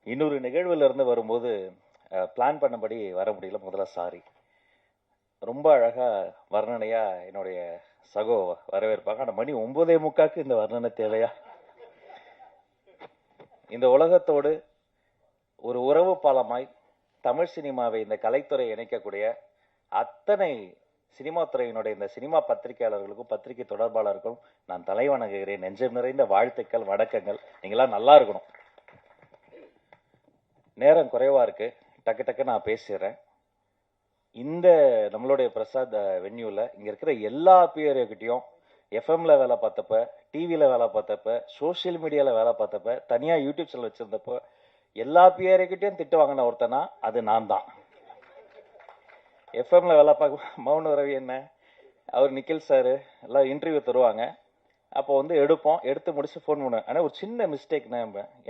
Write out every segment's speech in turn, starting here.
இன்னொரு நிகழ்வுல இருந்து வரும்போது பிளான் பண்ணபடி வர முடியல. முதல்ல சாரி. ரொம்ப அழகா வர்ணனையா என்னுடைய சகோ வரவேற்பாங்க. ஆனா மணி 9:45க்கு இந்த வர்ணனை தேவையா? இந்த உலகத்தோடு ஒரு உறவு பாலமாய் தமிழ் சினிமாவை இந்த கலைத்துறை இணைக்கக்கூடிய அத்தனை சினிமா துறையினுடைய இந்த சினிமா பத்திரிகையாளர்களுக்கும் பத்திரிகை தொடர்பாளருக்கும் நான் தலை வணங்குகிறேன். நெஞ்சம் நிறைந்த வாழ்த்துக்கள், வணக்கங்கள். நீங்களாம் நல்லா இருக்கணும். நேரம் குறைவா இருக்கு, டக்கு டக்கு நான் பேசிடுறேன். இந்த நம்மளுடைய பிரசாத் வென்யூல இங்க இருக்கிற எல்லா பியர்கிட்டையும் எஃப்எம்ல வேலை பார்த்தப்ப, டிவியில வேலை பார்த்தப்ப, சோசியல் மீடியால வேலை பார்த்தப்ப, தனியா யூடியூப் சேனல் வச்சிருந்தப்ப எல்லா பியர்கிட்டையும் திட்டு வாங்கின ஒருத்தனா அது நான் தான். எஃப்எம்ல வேலை பார்க்க மௌன ரவி என்ன, அவர் நிக்கில் சார் எல்லாம் இன்டர்வியூ தருவாங்க. அப்போ வந்து எடுத்து முடிச்சு ஃபோன் பண்ணுவேன். ஆனால் ஒரு சின்ன மிஸ்டேக்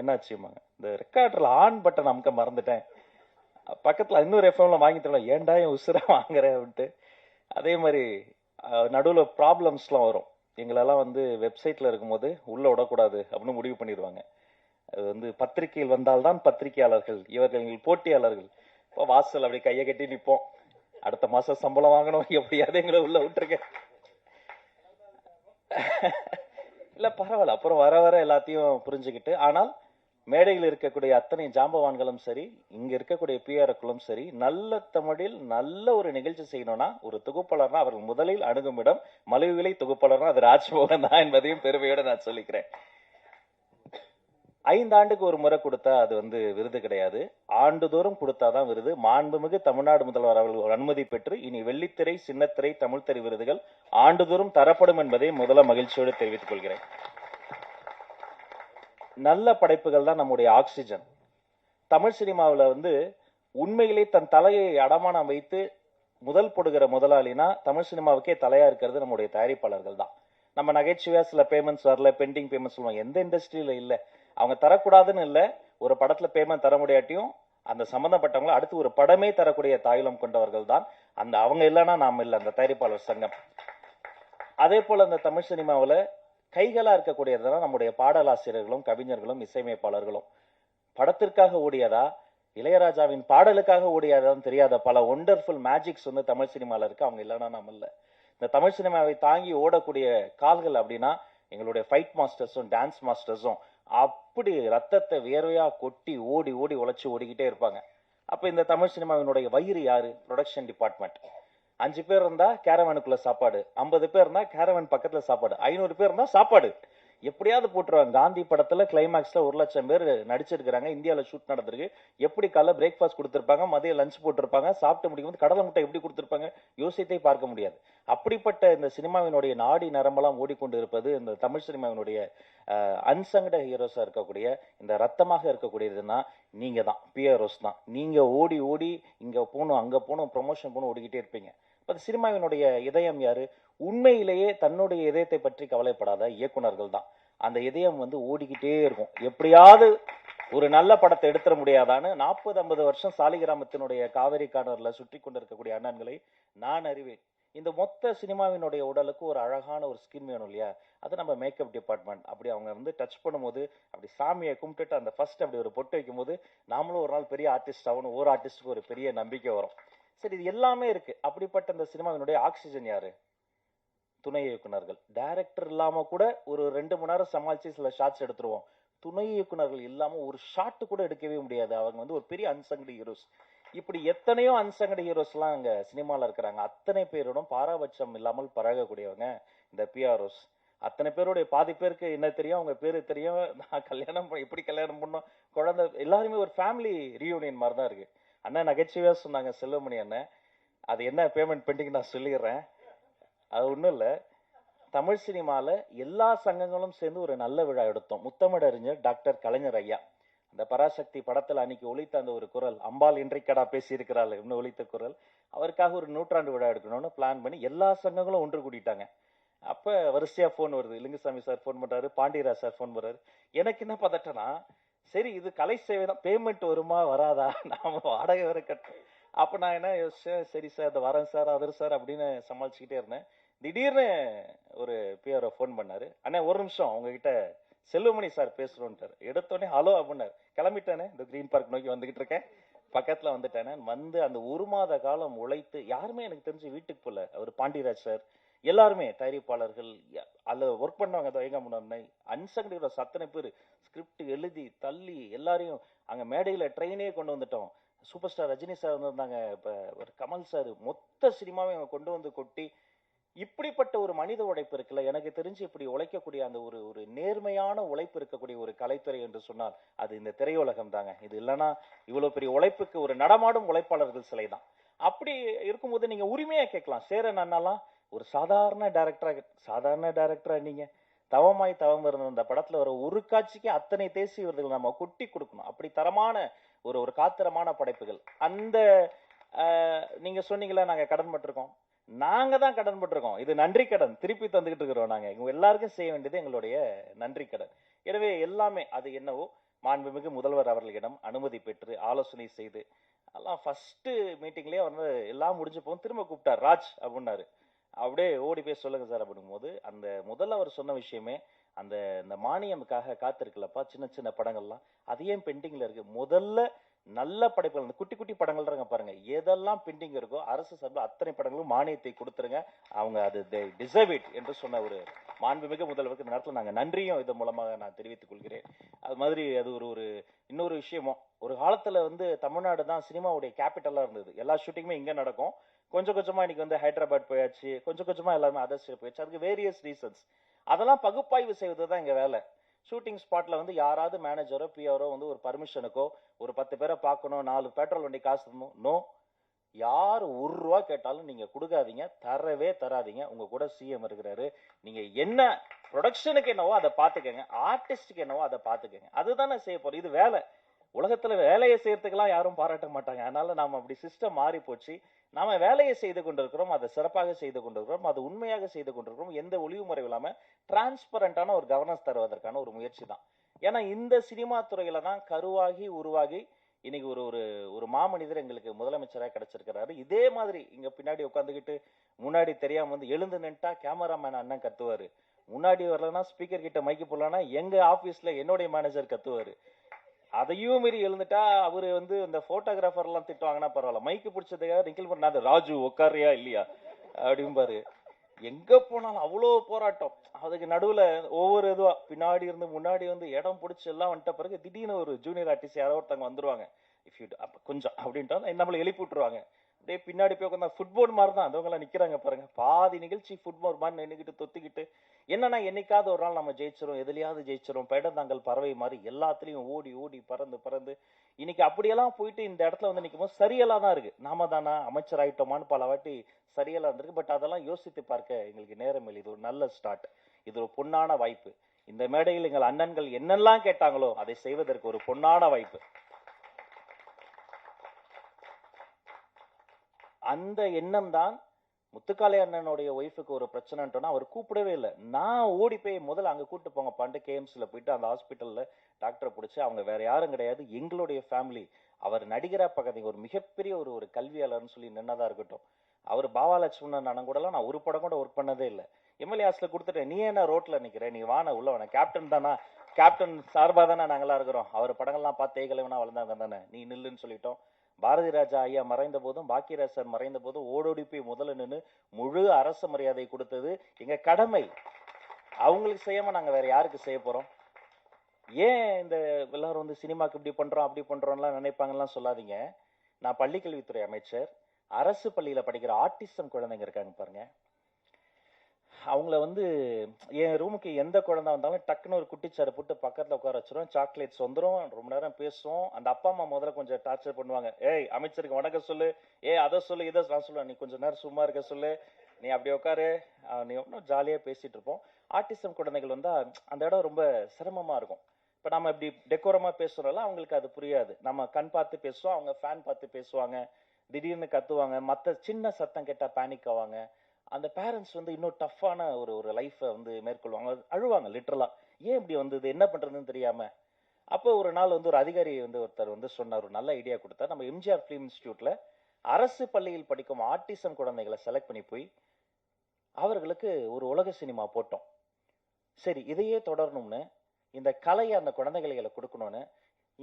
என்னாச்சுமாங்க, இந்த ரெக்கார்டரில் ஆன் பட்டன் அமுக்க மறந்துட்டேன். பக்கத்தில் இன்னொரு எஃப்எம்ல வாங்கி தரலாம், ஏன்டா என் உசுரா வாங்குறேன் அப்படின்ட்டு. அதே மாதிரி நடுவில் ப்ராப்ளம்ஸ்லாம் வரும். எங்களெல்லாம் வந்து வெப்சைட்டில் இருக்கும்போது உள்ளே விடக்கூடாது அப்படின்னு முடிவு பண்ணிடுவாங்க. அது வந்து பத்திரிகையில் வந்தால்தான் பத்திரிகையாளர்கள், இவர்கள் எங்கள் போட்டியாளர்கள். இப்போ வாசல் அப்படி கையை கட்டி நிற்போம், அடுத்த மாதம் சம்பளம் வாங்கணும், எப்படியாவது எங்களை உள்ள விட்டுருக்கேன். இல்ல பரவாயில்ல, அப்புறம் வர வர எல்லாத்தையும் புரிஞ்சுக்கிட்டு. ஆனால் மேடையில் இருக்கக்கூடிய அத்தனை ஜாம்பவான்களும் சரி, இங்க இருக்கக்கூடிய பிஆர்களும் சரி, நல்ல தமிழில் நல்ல ஒரு நிகழ்ச்சி செய்யணும்னா ஒரு தொகுப்பாளர்னா அவர்கள் முதலில் அணுகும் இடம் மலிவு விலை தொகுப்பாளர்னா அது ராஜ்மோகன் தான் என்பதையும் பெருமையோட நான் சொல்லிக்கிறேன். 5 ஆண்டுக்கு ஒரு முறை கொடுத்தா அது வந்து விருது கிடையாது, ஆண்டுதோறும் கொடுத்தாதான் விருது. மாண்புமிகு தமிழ்நாடு முதல்வர் அவர்கள் அனுமதி பெற்று இனி வெள்ளித்திரை, சின்னத்திரை, தமிழ்த்திரை விருதுகள் ஆண்டுதோறும் தரப்படும் என்பதை முதல்ல மகிழ்ச்சியோடு தெரிவித்துக் கொள்கிறேன். நல்ல படைப்புகள் தான் நம்முடைய ஆக்சிஜன். தமிழ் சினிமாவில் வந்து உண்மையிலே தன் தலையை அடமானம் வைத்து முதல் போடுகிற முதலாளினா தமிழ் சினிமாவுக்கே தலையா இருக்கிறது நம்முடைய தயாரிப்பாளர்கள் தான். நம்ம நகைச்சுவையா சில பேமெண்ட்ஸ் வரல, பெண்டிங் பேமெண்ட்ஸ் சொல்லுவாங்க, எந்த இண்டஸ்ட்ரியில இல்ல. அவங்க தரக்கூடாதுன்னு இல்லை, ஒரு படத்துல பேமெண்ட் தர முடியாட்டியும் அந்த சம்பந்தப்பட்டவங்களை அடுத்து ஒரு படமே தரக்கூடிய தாயுளம் கொண்டவர்கள் தான் அந்த. அவங்க இல்லைன்னா நாம இல்லை, அந்த தயாரிப்பாளர் சங்கம். அதே போல அந்த தமிழ் சினிமாவில் கைகளா இருக்கக்கூடியதுதான் நம்முடைய பாடலாசிரியர்களும் கவிஞர்களும் இசையமைப்பாளர்களும். படத்திற்காக ஓடியதா, இளையராஜாவின் பாடலுக்காக ஓடியதான்னு தெரியாத பல ஒண்டர்ஃபுல் மேஜிக்ஸ் வந்து தமிழ் சினிமாவில் இருக்கு. அவங்க இல்லைன்னா நாம இல்லை. இந்த தமிழ் சினிமாவை தாங்கி ஓடக்கூடிய கால்கள் அப்படின்னா எங்களுடைய ஃபைட் மாஸ்டர்ஸும் டான்ஸ் மாஸ்டர்ஸும் அப்படி ரத்தத்தை வேர்வையா கொட்டி ஓடி ஓடி உழைச்சி ஓடிக்கிட்டே இருப்பாங்க. அப்ப இந்த தமிழ் சினிமாவினுடைய வயிறு யாரு? Production department. 5 பேர் இருந்தா கேரவனுக்குள்ள சாப்பாடு, 50 பேர் இருந்தா கேரவன் பக்கத்துல சாப்பாடு, 500 பேர் இருந்தா சாப்பாடு எப்படியாவது போட்டுருவாங்க. காந்தி படத்துல கிளைமேக்ஸ்ல 1,00,000 பேர் நடிச்சிருக்காங்க, இந்தியாவில் ஷூட் நடந்திருக்கு. எப்படி காலைல பிரேக்ஃபாஸ்ட் கொடுத்திருப்பாங்க, மதியம் லஞ்ச் போட்டிருப்பாங்க, சாப்பிட்டு முடிக்கும் கடலை முட்டை எப்படி கொடுத்திருப்பாங்க, யோசித்தே பார்க்க முடியாது. அப்படிப்பட்ட இந்த சினிமாவினுடைய நாடி நரம்பெல்லாம் ஓடிக்கொண்டு இருப்பது இந்த தமிழ் சினிமாவினுடைய அன்சங்கட ஹீரோஸா இருக்கக்கூடிய, இந்த ரத்தமாக இருக்கக்கூடியதுன்னா நீங்க தான், பிஆர்ஓஸ் தான். நீங்க ஓடி ஓடி இங்க போகணும் அங்க போகணும் ப்ரொமோஷன் போகணும் ஓடிக்கிட்டே இருப்பீங்க. சினிமாவினுடைய இதயம் யாரு? உண்மையிலேயே தன்னுடைய இதயத்தை பற்றி கவலைப்படாத இயக்குனர்கள் தான். அந்த இதயம் வந்து ஓடிக்கிட்டே இருக்கும், எப்படியாவது ஒரு நல்ல படத்தை எடுத்துட முடியாதான்னு 40-50 வருஷம் சாலிகிராமத்தினுடைய காவேரி கார்னர்ல சுற்றி கொண்டிருக்கக்கூடிய அண்ணன்களை நான் அறிவேன். இந்த மொத்த சினிமாவினுடைய உடலுக்கு ஒரு அழகான ஒரு ஸ்கின் வேணும் இல்லையா? அது நம்ம மேக்கப் டிபார்ட்மெண்ட். அப்படி அவங்க வந்து டச் பண்ணும்போது அப்படி சாமியை கும்பிட்டுட்டு அந்த ஃபர்ஸ்ட் அப்படி ஒரு பொட்டு வைக்கும் போது நாமளும் ஒரு நாள் பெரிய ஆர்டிஸ்ட் ஆகணும், ஒரு ஆர்டிஸ்டுக்கு ஒரு பெரிய நம்பிக்கை வரும். சரி, இது எல்லாமே இருக்கு. அப்படிப்பட்ட இந்த சினிமாவினுடைய ஆக்சிஜன் யாரு? துணை இயக்குனர்கள். டைரக்டர் இல்லாம கூட ஒரு 2 மணி நேரம் சமாளிச்சு சில ஷாட்ஸ் எடுத்துருவோம். துணை இயக்குனர்கள் இல்லாம ஒரு ஷாட் கூட எடுக்கவே முடியாது. அவங்க வந்து ஒரு பெரிய அன்சங்கடு ஹீரோஸ். இப்படி எத்தனையோ அன்சங்கடு ஹீரோஸ் எல்லாம் அங்க சினிமால இருக்கிறாங்க. அத்தனை பேரோடும் பாராபட்சம் இல்லாமல் பழகக்கூடியவங்க இந்த பிஆர்ஓஸ். அத்தனை பேருடைய பாதி பேருக்கு என்ன தெரியும், அவங்க பேரு தெரியும். நான் கல்யாணம் எப்படி கல்யாணம் பண்ணோம், குழந்தை, எல்லாருமே ஒரு ஃபேமிலி ரீயூனியன் மாதிரி தான் இருக்கு. அண்ணன் நகைச்சுவையா சொன்னாங்க, செல்வமணி அண்ணன். அது என்ன பேமெண்ட் பெண்டிங் நான் சொல்லிடுறேன். அது ஒன்றும் இல்லை, தமிழ் சினிமாவில் எல்லா சங்கங்களும் சேர்ந்து ஒரு நல்ல விழா எடுத்தோம். முத்தமிழறிஞர் டாக்டர் கலைஞர் ஐயா, அந்த பராசக்தி படத்தில் அன்னைக்கு ஒலித்த அந்த ஒரு குரல், அம்பாள் இன்றைக்கடா பேசியிருக்கிறாள் இன்னும் ஒலித்த குரல், அவருக்காக ஒரு 100ஆண்டு விழா எடுக்கணும்னு பிளான் பண்ணி எல்லா சங்கங்களும் ஒன்று கூட்டிட்டாங்க. அப்போ வரிசையாக ஃபோன் வருது. லிங்குசாமி சார் ஃபோன் பண்ணுறாரு, பாண்டியராஜ் சார் ஃபோன் பண்ணுறாரு. எனக்கு என்ன பதட்டனா, சரி இது கலை சேவை தான், பேமெண்ட் வருமா வராதா, நாம வாடகை வர கட்ட. அப்போ நான் என்ன யோசிச்சேன், சரி சார் இந்த வரேன் சார் அதர் சார் அப்படின்னு சமாளிச்சுக்கிட்டே இருந்தேன். திடீர்னு ஒரு பிஆர்ஓ ஃபோன் பண்ணாரு, அண்ணே ஒரு நிமிஷம் உங்ககிட்ட செல்வமணி சார் பேசுறோன்ட்டார். எடுத்தோடனே ஹலோ அப்படின்னாரு. கிளம்பிட்டானே, இந்த கிரீன் பார்க் நோக்கி வந்துகிட்டு இருக்கேன், பக்கத்துல வந்துட்டானே. வந்து அந்த 1 மாத காலம் உழைத்து யாருமே எனக்கு தெரிஞ்சு வீட்டுக்கு போல. அவர் பாண்டியராஜ் சார் எல்லாருமே தயாரிப்பாளர்கள் அதுல ஒர்க் பண்ணவங்க எங்க முன்னாடி அன்சங்கடி அத்தனை பேர் ஸ்கிரிப்ட் எழுதி தள்ளி எல்லாரையும் அங்க மேடையில ட்ரெயினே கொண்டு வந்துட்டோம். சூப்பர் ஸ்டார் ரஜினி சார் வந்திருந்தாங்க, இப்ப ஒரு கமல் சார், மொத்த சினிமாவை அவங்க கொண்டு வந்து கொட்டி இப்படிப்பட்ட ஒரு மனித உழைப்பு இருக்குல்ல, எனக்கு தெரிஞ்சு இப்படி உழைக்கக்கூடிய அந்த ஒரு ஒரு நேர்மையான உழைப்பு இருக்கக்கூடிய ஒரு கலைத்துறை என்று சொன்னால் அது இந்த திரையுலகம் தாங்க. இது இல்லைன்னா இவ்வளவு பெரிய உழைப்புக்கு ஒரு நடமாடும் உழைப்பாளர்கள் சிலை தான். அப்படி இருக்கும்போது நீங்க உரிமையா கேட்கலாம், சேரன் அண்ணாலாம் ஒரு சாதாரண டைரக்டரா நீங்க தவமாய் தவம் இருந்த அந்த படத்துல வர ஒரு காட்சிக்கு அத்தனை தேசிய விருதுகள் நம்ம கொட்டி கொடுக்கணும். அப்படி தரமான ஒரு ஒரு காத்திரமான படைப்புகள். அந்த நீங்க சொன்னீங்களா நாங்க கடன் பட்டிருக்கோம், நாங்க தான் கடன் பட்டிருக்கோம். இது நன்றி கடன் திருப்பி தந்துகிட்டு இருக்கிறோம். நாங்க எல்லாருக்கும் செய்ய வேண்டியது எங்களுடைய நன்றி கடன். எனவே எல்லாமே அது என்னவோ மாண்புமிகு முதல்வர் அவர்களிடம் அனுமதி பெற்று ஆலோசனை செய்து எல்லாம் ஃபர்ஸ்ட் மீட்டிங்லயே வந்து எல்லாம் முடிஞ்சு போகும். திரும்ப கூப்பிட்டார், ராஜ் அப்படின்னாரு. அப்படியே ஓடி போய் சொல்லுங்க சார் அப்படிங்கும் போது அந்த முதல்ல அவர் சொன்ன விஷயமே அந்த இந்த மானியமுக்காக காத்திருக்கலப்பா, சின்ன சின்ன படங்கள்லாம் அது ஏன் பெண்டிங்ல இருக்கு, முதல்ல நல்ல படைப்புகள் இந்த குட்டி குட்டி படங்கள் பாருங்க, எதெல்லாம் பெண்டிங் இருக்கோ அரசு சார்பில் அத்தனை படங்களும் மானியத்தை கொடுத்துருங்க, அவங்க அது டிசர்வ் இட் என்று சொன்ன ஒரு மாண்புமிகு முதல்வருக்கு இந்த நேரத்தில் நாங்கள் நன்றியும் இதன் மூலமாக நான் தெரிவித்துக் கொள்கிறேன். அது மாதிரி அது ஒரு ஒரு இன்னொரு விஷயமும், ஒரு காலத்துல வந்து தமிழ்நாடு தான் சினிமாவுடைய கேபிட்டலா இருந்தது. எல்லா ஷூட்டிங்குமே இங்க நடக்கும். கொஞ்சம் கொஞ்சமா இன்னைக்கு வந்து ஹைதராபாத் போயாச்சு, கொஞ்சம் கொஞ்சமா எல்லாருமே அதர் ஸ்டேட் போயாச்சு. அதுக்கு வேரியஸ் ரீசன்ஸ். அதெல்லாம் பகுப்பாய்வு செய்வது தான் எங்க வேலை. ஷூட்டிங் ஸ்பாட்ல வந்து யாராவது மேனேஜரோ பிஆரோ வந்து ஒரு பர்மிஷனுக்கோ ஒரு 10 பேரை பார்க்கணும், 4 பெட்ரோல் வண்டி காசு தரணும், நோ. யார் ₹1 கேட்டாலும் நீங்க கொடுக்காதீங்க, தரவே தராதீங்க. உங்க கூட சிஎம் இருக்கிறாரு, நீங்க என்ன ப்ரொடக்ஷனுக்கு என்னவோ அதை பாத்துக்கங்க, ஆர்டிஸ்டுக்கு என்னவோ அதை பாத்துக்கங்க. அதுதானே செய்ய போறோம், இது வேலை. உலகத்துல வேலையை செய்யறதுக்கெல்லாம் யாரும் பாராட்ட மாட்டாங்க. அதனால நாம அப்படி சிஸ்டம் மாறி போச்சு. நாம வேலையை செய்து கொண்டிருக்கிறோம், அதை சிறப்பாக செய்து கொண்டிருக்கிறோம், அது உண்மையாக செய்து கொண்டிருக்கிறோம். எந்த ஒளிவு முறையும் இல்லாம டிரான்ஸ்பரண்டான ஒரு கவர்னன்ஸ் தருவதற்கான ஒரு முயற்சி தான். ஏன்னா இந்த சினிமா துறையில தான் கருவாகி உருவாகி இன்னைக்கு ஒரு ஒரு ஒரு மாமனிதர் எங்களுக்கு முதலமைச்சராக கிடைச்சிருக்கிறாரு. இதே மாதிரி இங்க பின்னாடி உட்காந்துக்கிட்டு முன்னாடி தெரியாம வந்து எழுந்து நின்ட்டா கேமராமேன் அண்ணன் கத்துவாரு, முன்னாடி வரலன்னா ஸ்பீக்கர் கிட்ட மைக்கு போடலன்னா எங்க ஆபீஸ்ல என்னுடைய மேனேஜர் கத்துவாரு. அதையும் மீறி எழுந்துட்டா அவரு வந்து இந்த போட்டோகிராஃபர் எல்லாம் திட்டுவாங்கன்னா பரவாயில்ல, மைக்கு பிடிச்சதுக்காக நிக்கல் பண்ண ராஜு உட்காரியா இல்லையா அப்படிம்பாரு. எங்க போனாலும் அவ்வளோ போராட்டம். அதுக்கு நடுவுல ஒவ்வொரு இதுவா பின்னாடி இருந்து முன்னாடி வந்து இடம் பிடிச்சி எல்லாம் வந்துட்ட பிறகு திடீர்னு ஒரு ஜூனியர் ஆர்டிஸ்ட் யாரோ ஒருத்தவங்க வந்துருவாங்க, இஃப் யூ கொஞ்சம் அப்படின்ட்டு நம்மளை எழுப்பி விட்டுருவாங்க. அப்படியே பின்னாடி போய் உட்காந்தா ஃபுட்பால் மாதிரி தான் அதவங்க எல்லாம் நிக்கிறாங்க பாருங்க. பாதி நிகழ்ச்சி ஃபுட்பால் மாதிரி நின்றுக்கிட்டு தொத்திக்கிட்டு என்னன்னா என்னைக்காவது ஒரு நாள் நம்ம ஜெயிச்சிரும், எதுலயாவது ஜெயிச்சிரும், பெடந்தாங்கள் பறவை மாதிரி எல்லாத்துலயும் ஓடி ஓடி பறந்து பறந்து இன்னைக்கு அப்படியெல்லாம் போயிட்டு இந்த இடத்துல வந்து நிற்கும் போது சரியெல்லாம் தான் இருக்கு. நாம தானா அமைச்சர் ஆயிட்டோமான்னு பல வாட்டி சரியெல்லாம் இருந்திருக்கு. பட் அதெல்லாம் யோசித்து பார்க்க எங்களுக்கு நேரம் இல்லை. இது ஒரு நல்ல ஸ்டார்ட், இது ஒரு பொன்னான வாய்ப்பு. இந்த மேடையில் எங்கள் அண்ணன்கள் என்னெல்லாம் கேட்டாங்களோ அதை செய்வதற்கு ஒரு பொன்னான வாய்ப்பு. அந்த எண்ணம் தான் முத்துக்காளி அண்ணனுடைய ஒய்ஃபுக்கு ஒரு பிரச்சனைட்டோன்னா அவர் கூப்பிடவே இல்லை. நான் ஓடி போய் முதல்ல அங்க கூட்டு போங்க பாண்டு கேஎம்ஸ்ல போயிட்டு அந்த ஹாஸ்பிட்டல்ல டாக்டரை பிடிச்சி, அவங்க வேற யாரும் கிடையாது எங்களுடைய ஃபேமிலி, அவர் நடிகரா பக்கத்து ஒரு மிகப்பெரிய ஒரு ஒரு கல்வியாளர்னு சொல்லி நின்னதா இருக்கட்டும். அவர் பாவா லட்சுமணன் அண்ணன் கூட எல்லாம் நான் ஒரு படம் கூட ஒர்க் பண்ணதே இல்லை. எம்எல்ஏ ஹாஸ்ல கொடுத்துட்டேன், நீ என்ன ரோட்ல நிக்கிற, நீ வான உள்ள வேணா, கேப்டன் தானா, கேப்டன் சார்பா தானே நாங்கெல்லாம் இருக்கிறோம், அவர் படங்கள்லாம் பார்த்து ஏகலைவனா வளர்ந்தாங்க தானே, நீ நில்லுன்னு சொல்லிட்டோம். பாரதி ராஜா ஐயா மறைந்த போதும் பாக்கியராஜ் சார் மறைந்த போதும் ஓடோடி போய் முதல்ல நின்று முழு அரசு மரியாதை கொடுத்தது எங்க கடமை. அவங்களுக்கு செய்யாம நாங்க வேற யாருக்கு செய்ய போறோம்? ஏன் இந்த எல்லாரும் வந்து சினிமாக்கு இப்படி பண்றோம் அப்படி பண்றோம்லாம் நினைப்பாங்கலாம் சொல்லாதீங்க. நான் பள்ளிக்கல்வித்துறை அமைச்சர். அரசு பள்ளியில படிக்கிற ஆட்டிசம் குழந்தைங்க இருக்காங்க பாருங்க, அவங்கள வந்து என் ரூமுக்கு எந்த குழந்தை வந்தாலும் டக்குன்னு ஒரு குட்டிச்சாரை போட்டு பக்கத்துல உட்கார வச்சிரும், சாக்லேட்ஸ் வந்துடும், ரொம்ப நேரம் பேசுவோம். அந்த அப்பா அம்மா முதல்ல கொஞ்சம் டார்ச்சர் பண்ணுவாங்க, ஏய் அமைச்சருக்கு வணக்கம் சொல்லு, அதை சொல்லு, இதை நான் சொல்லுவேன், நீ கொஞ்சம் நேரம் சும்மா இருக்க சொல்லு, நீ அப்படி உட்காரு, நீ ஒன்றும் ஜாலியா பேசிட்டு இருப்போம். ஆட்டிசம் குழந்தைகள் வந்தா அந்த இடம் ரொம்ப சிரமமா இருக்கும். இப்ப நம்ம இப்படி டெக்கோரமா பேசுறோம்ல, அவங்களுக்கு அது புரியாது. நம்ம கண் பார்த்து பேசுவோம், அவங்க ஃபேன் பார்த்து பேசுவாங்க, திடீர்னு கத்துவாங்க, மத்த சின்ன சத்தம் கேட்டா பேனிக் ஆவாங்க. அந்த பேரண்ட்ஸ் வந்து இன்னும் டஃப்பான ஒரு ஒரு லைஃப்பை வந்து மேற்கொள்வாங்க, அழுவாங்க லிட்டரலா, ஏன் இப்படி வந்தது என்ன பண்றதுன்னு தெரியாம. அப்போ ஒரு நாள் வந்து ஒரு அதிகாரி வந்து ஒருத்தர் வந்து சொன்னார், ஒரு நல்ல ஐடியா கொடுத்தார். நம்ம எம்ஜிஆர் ஃபிலிம் இன்ஸ்டிடியூட்ல அரசு பள்ளியில் படிக்கும் ஆட்டிசம் குழந்தைகளை செலக்ட் பண்ணி போய் அவர்களுக்கு ஒரு உலக சினிமா போட்டோம். சரி, இதையே தொடரணும்னு இந்த கலையை அந்த குழந்தைகளை கொடுக்கணும்னு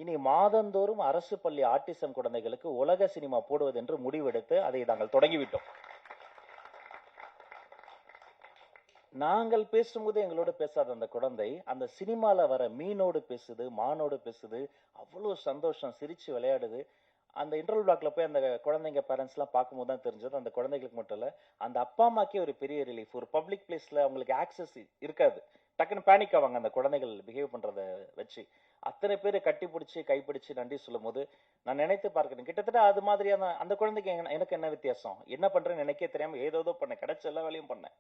இனி மாதந்தோறும் அரசு பள்ளி ஆட்டிசம் குழந்தைகளுக்கு உலக சினிமா போடுவது என்று முடிவெடுத்து அதை நாங்கள் தொடங்கிவிட்டோம். நாங்கள் பேசும்போது எங்களோட பேசாத அந்த குழந்தை அந்த சினிமால வர மீனோடு பேசுது, மானோடு பேசுது, அவ்வளவு சந்தோஷம், சிரிச்சு விளையாடுது. அந்த இன்டர்வல் பிளாக்ல போய் அந்த குழந்தைங்க பேரண்ட்ஸ் எல்லாம் பார்க்கும்போது தான் தெரிஞ்சது அந்த குழந்தைகளுக்கு மட்டும் இல்ல, அந்த அப்பா அம்மாக்கே ஒரு பெரிய ரிலீஃப். ஒரு பப்ளிக் பிளேஸ்ல அவங்களுக்கு ஆக்சஸ் இருக்காது, டக்குன்னு பேனிக் ஆவாங்க அந்த குழந்தைகள் பிஹேவ் பண்றத வச்சு. அத்தனை பேர் கட்டி பிடிச்சி கைப்பிடிச்சு நன்றி சொல்லும் போது நான் நினைத்து பார்க்கிறேன், கிட்டத்தட்ட அது மாதிரியான அந்த குழந்தைக்கு எனக்கு என்ன வித்தியாசம், என்ன பண்றேன்னு எனக்கே தெரியாம ஏதோ பண்ணேன், கிடைச்ச எல்லா வேலையும் பண்ணேன்.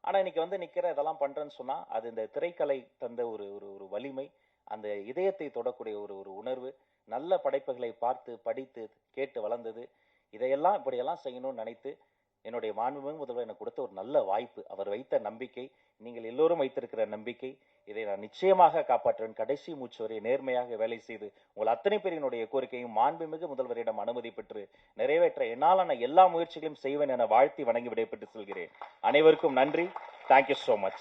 ஆனா இன்னைக்கு வந்து நிக்கிற இதெல்லாம் பண்றேன்னு சொன்னா அது இந்த திரைக்கலை தந்த ஒரு ஒரு ஒரு வலிமை, அந்த இதயத்தை தொடக்கூடிய ஒரு ஒரு உணர்வு, நல்ல படைப்புகளை பார்த்து படித்து கேட்டு வளர்ந்தது. இதையெல்லாம் இப்படியெல்லாம் செய்யணும்னு நினைத்து என்னுடைய மாண்புமிகு முதல்வர் எனக்கு கொடுத்த ஒரு நல்ல வாய்ப்பு, அவர் வைத்த நம்பிக்கை, நீங்கள் எல்லோரும் வைத்திருக்கிற நம்பிக்கை, இதை நான் நிச்சயமாக காப்பாற்றுவேன். கடைசி மூச்சு வரை நேர்மையாக வேலை செய்து உங்கள் அத்தனை பேரினுடைய கோரிக்கையும் மாண்புமிகு முதல்வரிடம் அனுமதி பெற்று நிறைவேற்ற என்னாலான எல்லா முயற்சிகளையும் செய்வேன் என வாழ்த்தி வணங்கி விடைபெற்று செல்கிறேன். அனைவருக்கும் நன்றி. Thank you so much.